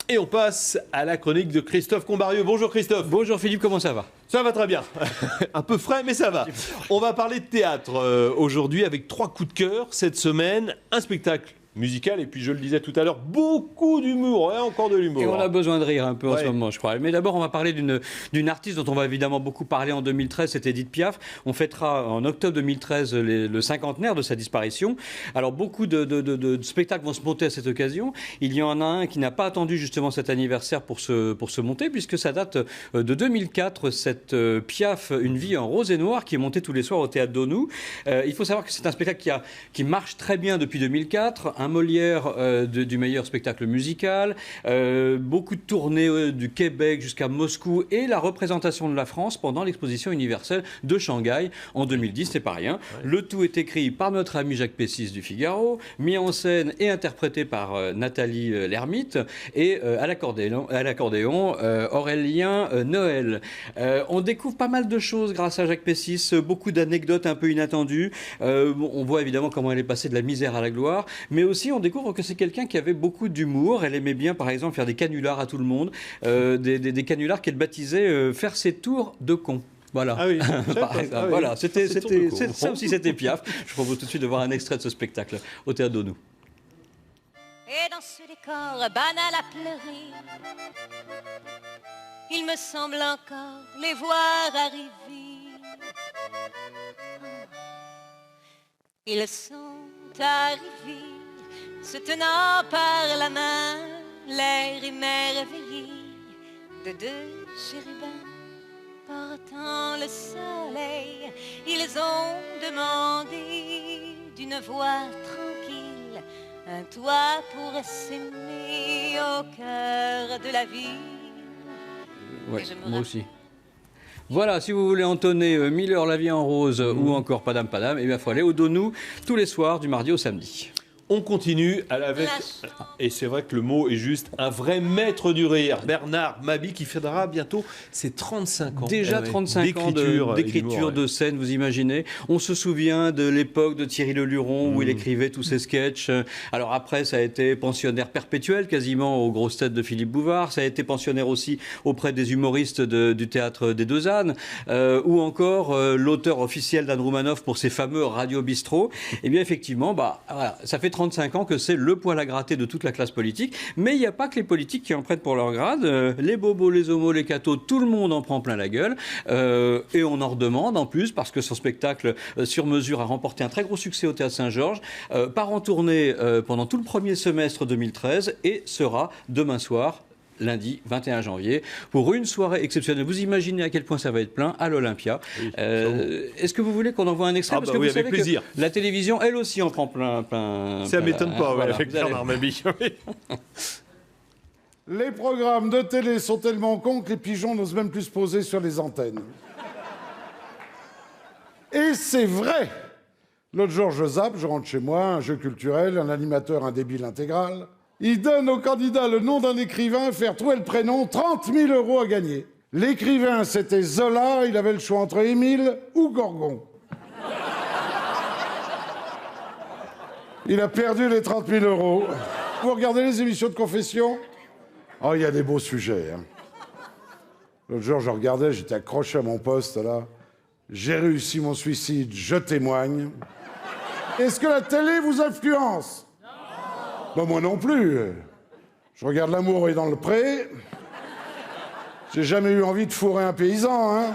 Et on passe à la chronique de Christophe Combarieux. Bonjour Christophe. Bonjour Philippe, comment ça va? Ça va très bien. Un peu frais, mais ça va. On va parler de théâtre aujourd'hui avec 3 coups de cœur cette semaine. Un spectacle musical et puis je le disais tout à l'heure, beaucoup d'humour, encore de l'humour. Et on a besoin de rire un peu en ce moment, je crois. Mais d'abord, on va parler d'une artiste dont on va évidemment beaucoup parler en 2013, c'est Édith Piaf. On fêtera en octobre 2013 le cinquantenaire de sa disparition. Alors beaucoup de spectacles vont se monter à cette occasion. Il y en a un qui n'a pas attendu justement cet anniversaire pour se monter, puisque ça date de 2004, cette Piaf, Une vie en rose et noir, qui est montée tous les soirs au Théâtre d'Aunou. Il faut savoir que c'est un spectacle qui marche très bien depuis 2004, un Molière du meilleur spectacle musical, beaucoup de tournées du Québec jusqu'à Moscou et la représentation de la France pendant l'exposition universelle de Shanghai en 2010, c'est pas rien. Ouais. Le tout est écrit par notre ami Jacques Pessis du Figaro, mis en scène et interprété par Nathalie Lermite et à l'accordéon Aurélien Noël. On découvre pas mal de choses grâce à Jacques Pessis, beaucoup d'anecdotes un peu inattendues. On voit évidemment comment elle est passée de la misère à la gloire, mais aussi on découvre que c'est quelqu'un qui avait beaucoup d'humour. Elle aimait bien, par exemple, faire des canulars à tout le monde, des canulars qu'elle baptisait faire ses tours de con. Voilà. Ah oui, voilà. C'était ça aussi, c'était Piaf. Je propose tout de suite de voir un extrait de ce spectacle au Théâtre d'Aunou. Et dans ce décor banal à pleurer, il me semble encore les voir arriver. Ils sont arrivés, se tenant par la main, l'air émerveillé de 2 chérubins portant le soleil. Ils ont demandé d'une voix tranquille un toit pour s'aimer au cœur de la ville. Ouais, moi aussi. Voilà, si vous voulez entonner Miller, La vie en rose ou encore Padam Padam, eh bien, il faut aller au Daunou tous les soirs du mardi au samedi. On continue avec, et c'est vrai que le mot est juste, un vrai maître du rire, Bernard Mabie, qui fêtera bientôt ses 35 ans. Déjà 35 ans d'écriture de scène, vous imaginez. On se souvient de l'époque de Thierry Leluron où il écrivait tous ses sketchs. Alors après, ça a été pensionnaire perpétuel quasiment aux grosses têtes de Philippe Bouvard. Ça a été pensionnaire aussi auprès des humoristes du théâtre des Deux Ânes, ou encore l'auteur officiel d'Anne Roumanoff pour ses fameux Radio Bistrot. Eh bien effectivement, voilà, ça fait 35 ans que c'est le poil à gratter de toute la classe politique, mais il n'y a pas que les politiques qui en prennent pour leur grade. Les bobos, les homos, les cathos, tout le monde en prend plein la gueule, et on en redemande en plus parce que son spectacle sur mesure a remporté un très gros succès au Théâtre Saint-Georges, part en tournée pendant tout le premier semestre 2013 et sera demain soir, lundi 21 janvier, pour une soirée exceptionnelle. Vous imaginez à quel point ça va être plein à l'Olympia. Oui, est-ce que vous voulez qu'on envoie un extrait? Parce que oui, vous savez plaisir. Que la télévision, elle aussi, en prend plein. Ça ne m'étonne pas, voilà, avec Bernard Mabie. Les programmes de télé sont tellement cons que les pigeons n'osent même plus se poser sur les antennes. Et c'est vrai. L'autre jour, je zappe, je rentre chez moi, un jeu culturel, un animateur, un débile intégral. Il donne au candidat le nom d'un écrivain, faire trouver le prénom, 30 000 € à gagner. L'écrivain, c'était Zola, il avait le choix entre Émile ou Gorgon. Il a perdu les 30 000 €. Vous regardez les émissions de confession? Oh, il y a des beaux sujets. Hein. L'autre jour, je regardais, j'étais accroché à mon poste, là. J'ai réussi mon suicide, je témoigne. Est-ce que la télé vous influence? Ben moi non plus. Je regarde L'amour est dans le pré. J'ai jamais eu envie de fourrer un paysan, hein.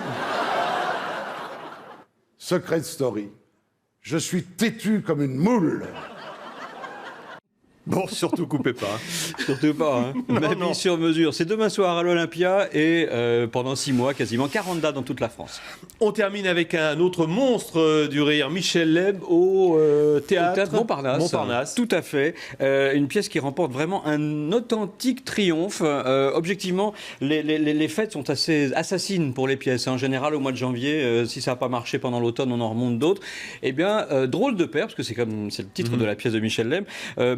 Secret Story. Je suis têtu comme une moule. Bon, surtout coupez pas. Surtout pas. Hein. Mabie sur mesure. C'est demain soir à l'Olympia et pendant 6 mois, quasiment 40 dates dans toute la France. On termine avec un autre monstre du rire, Michel Leb, au théâtre Montparnasse. Tout à fait. Une pièce qui remporte vraiment un authentique triomphe. Objectivement, les fêtes sont assez assassines pour les pièces. En général, au mois de janvier, si ça n'a pas marché pendant l'automne, on en remonte d'autres. Eh bien, Drôle de père, parce que c'est le titre de la pièce de Michel Leb,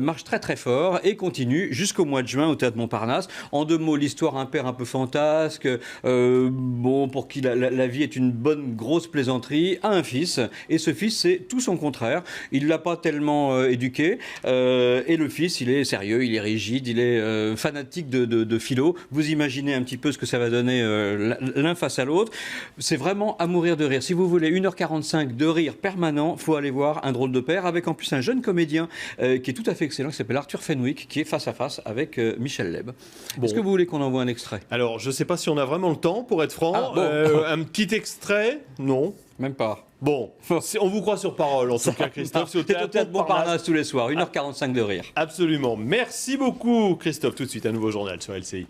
marche très très très fort et continue jusqu'au mois de juin au Théâtre Montparnasse. En 2 mots, l'histoire un père un peu fantasque, pour qui la vie est une bonne grosse plaisanterie, a un fils, et ce fils c'est tout son contraire. Il l'a pas tellement éduqué, et le fils il est sérieux, il est rigide, il est fanatique de philo. Vous imaginez un petit peu ce que ça va donner l'un face à l'autre. C'est vraiment à mourir de rire. Si vous voulez 1h45 de rire permanent, faut aller voir Un drôle de père, avec en plus un jeune comédien qui est tout à fait excellent, qui s'appelle Arthur Fenwick, qui est face à face avec Michel Leb. Bon. Est-ce que vous voulez qu'on envoie un extrait? Alors, je ne sais pas si on a vraiment le temps, pour être franc. Un petit extrait? Non. Même pas. Bon, on vous croit sur parole, en tout cas, Christophe. C'est au Théâtre Montparnasse tous les soirs, 1h45 de rire. Absolument. Merci beaucoup, Christophe. Tout de suite, un nouveau journal sur LCI.